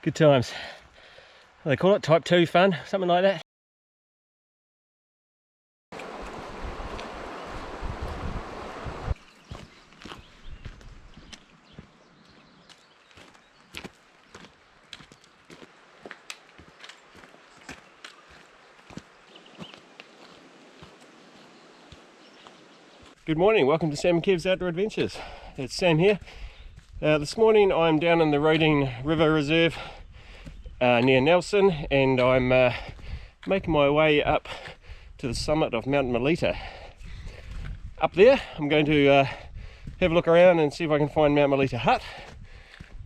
Good times. What do they call it? Type 2 fun, something like that. Good morning, welcome to Sam and Kev's Outdoor Adventures. It's Sam here. This morning I'm down in the Roding River Reserve near Nelson, and I'm making my way up to the summit of Mt Malita. Up there I'm going to have a look around and see if I can find Mt Malita Hut,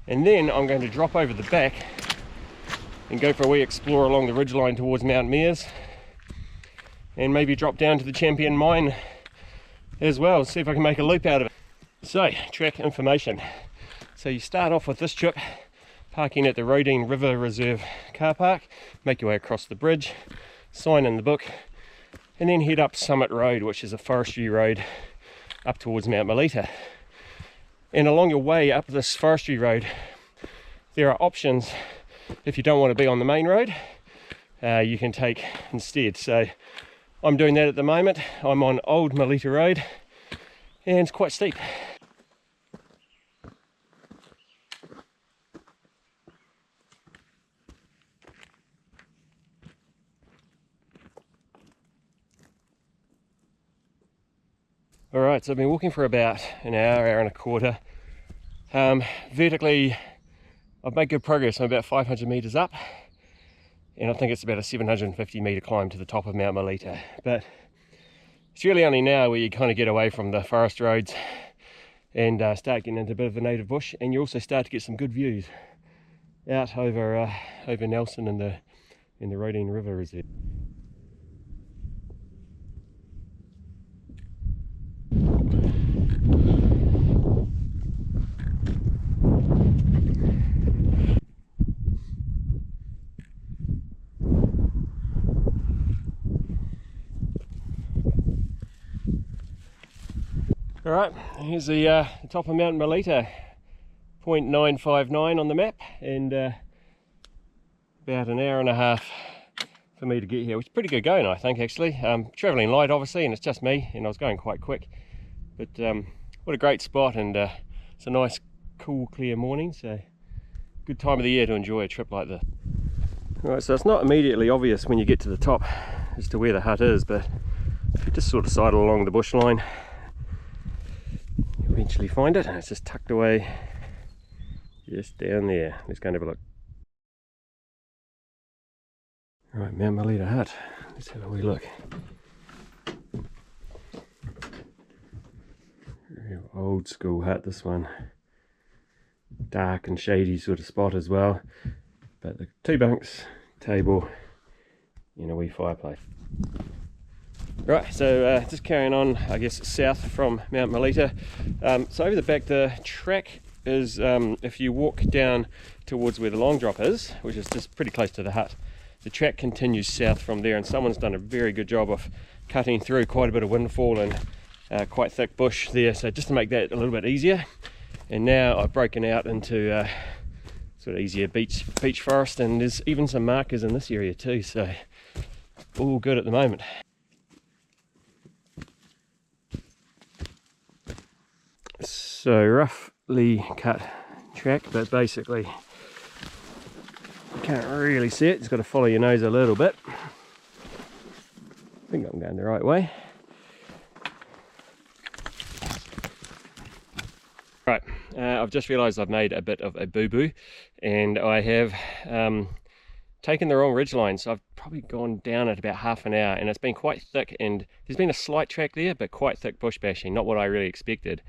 and then I'm going to drop over the back and go for a wee explore along the ridgeline towards Mt Meares, and maybe drop down to the Champion Mine as well, see if I can make a loop out of it. So, track information. So you start off with this trip parking at the Roding River Reserve car park, make your way across the bridge, sign in the book, and then head up Summit Road, which is a forestry road up towards Mt Malita. And along your way up this forestry road, there are options. If you don't want to be on the main road, you can take instead. So I'm doing that at the moment. I'm on Old Malita Road and it's quite steep. Alright, so I've been walking for about an hour and a quarter. Vertically, I've made good progress. I'm about 500 meters up, and I think it's about a 750 meter climb to the top of Mt Malita. But it's really only now where you kind of get away from the forest roads and start getting into a bit of the native bush, and you also start to get some good views out over Nelson and the Roding River Reserve. Alright, here's the top of Mt Malita, 0.959 on the map, and about an hour and a half for me to get here, which is pretty good going, I think, actually. Travelling light, obviously, and it's just me, and I was going quite quick. But what a great spot, and it's a nice, cool, clear morning, so good time of the year to enjoy a trip like this. Alright, so it's not immediately obvious when you get to the top as to where the hut is, but if you just sort of sidle along the bush line, eventually find it, and it's just tucked away just down there. Let's go and have a look. Right, Mt Malita Hut. Let's have a wee look. Real old school hut, this one. Dark and shady sort of spot as well. But the 2 bunks, table, and a wee fireplace. Right, so just carrying on, I guess, south from Mt Malita. So over the back, the track is, if you walk down towards where the long drop is, which is just pretty close to the hut, the track continues south from there, and someone's done a very good job of cutting through quite a bit of windfall and quite thick bush there, so just to make that a little bit easier. And now I've broken out into sort of easier beach forest, and there's even some markers in this area too, so all good at the moment. So roughly cut track, but basically you can't really see it, just got to follow your nose a little bit. I think I'm going the right way. Right, I've just realised I've made a bit of a boo-boo, and I have taken the wrong ridgeline, so I've probably gone down at about half an hour, and it's been quite thick, and there's been a slight track there, but quite thick bush bashing, not what I really expected.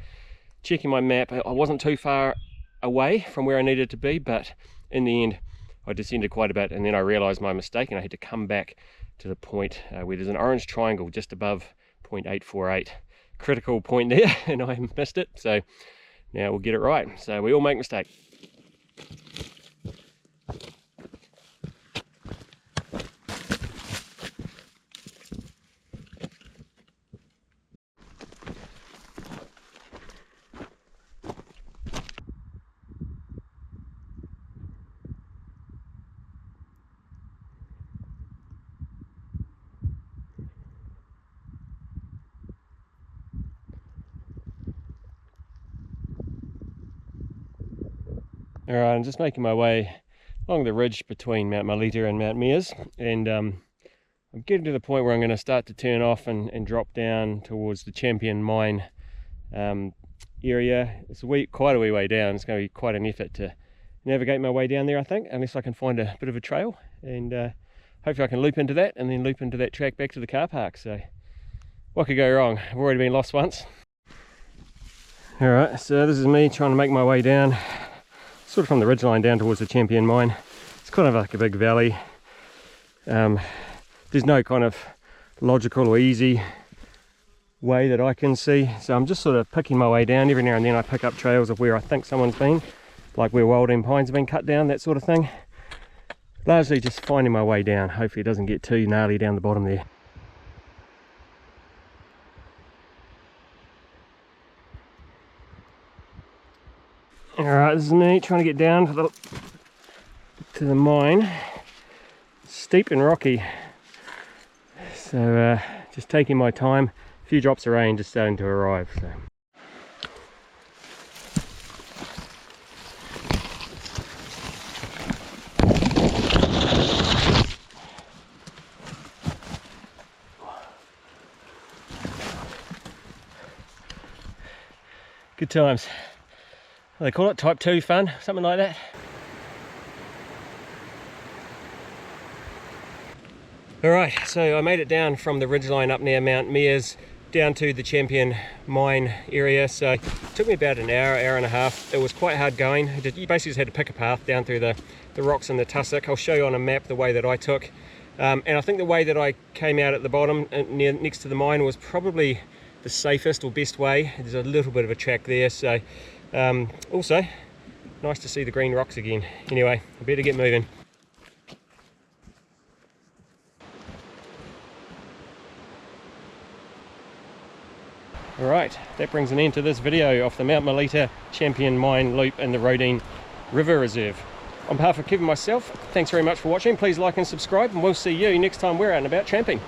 Checking my map, I wasn't too far away from where I needed to be, but in the end I descended quite a bit, and then I realised my mistake, and I had to come back to the point where there's an orange triangle just above 0.848. Critical point there, and I missed it, so now we'll get it right. So we all make mistakes. Alright, I'm just making my way along the ridge between Mt Malita and Mt Meares, and I'm getting to the point where I'm going to start to turn off and drop down towards the Champion Mine area. It's quite a wee way down. It's going to be quite an effort to navigate my way down there, I think, unless I can find a bit of a trail, and hopefully I can loop into that and then loop into that track back to the car park. So what could go wrong? I've already been lost once. Alright, so this is me trying to make my way down, sort of from the ridgeline down towards the Champion Mine. It's kind of like a big valley. There's no kind of logical or easy way that I can see, so I'm just sort of picking my way down. Every now and then I pick up trails of where I think someone's been, like where wilding pines have been cut down, that sort of thing. Largely just finding my way down. Hopefully it doesn't get too gnarly down the bottom there. Alright, this is me trying to get down to the mine. Steep and rocky, so just taking my time. A few drops of rain just starting to arrive. So. Good times. They call it type 2 fun, something like that. Alright, so I made it down from the ridgeline up near Mt Meares down to the Champion Mine area. So it took me about an hour and a half. It was quite hard going. You basically just had to pick a path down through the rocks and the tussock. I'll show you on a map the way that I took. And I think the way that I came out at the bottom next to the mine was probably the safest or best way. There's a little bit of a track there, so also nice to see the green rocks again. Anyway, I better get moving. Alright, that brings an end to this video of the Mt Malita Champion Mine Loop in the Rodine River Reserve. On behalf of Kevin and myself, thanks very much for watching. Please like and subscribe, and we'll see you next time we're out and about tramping.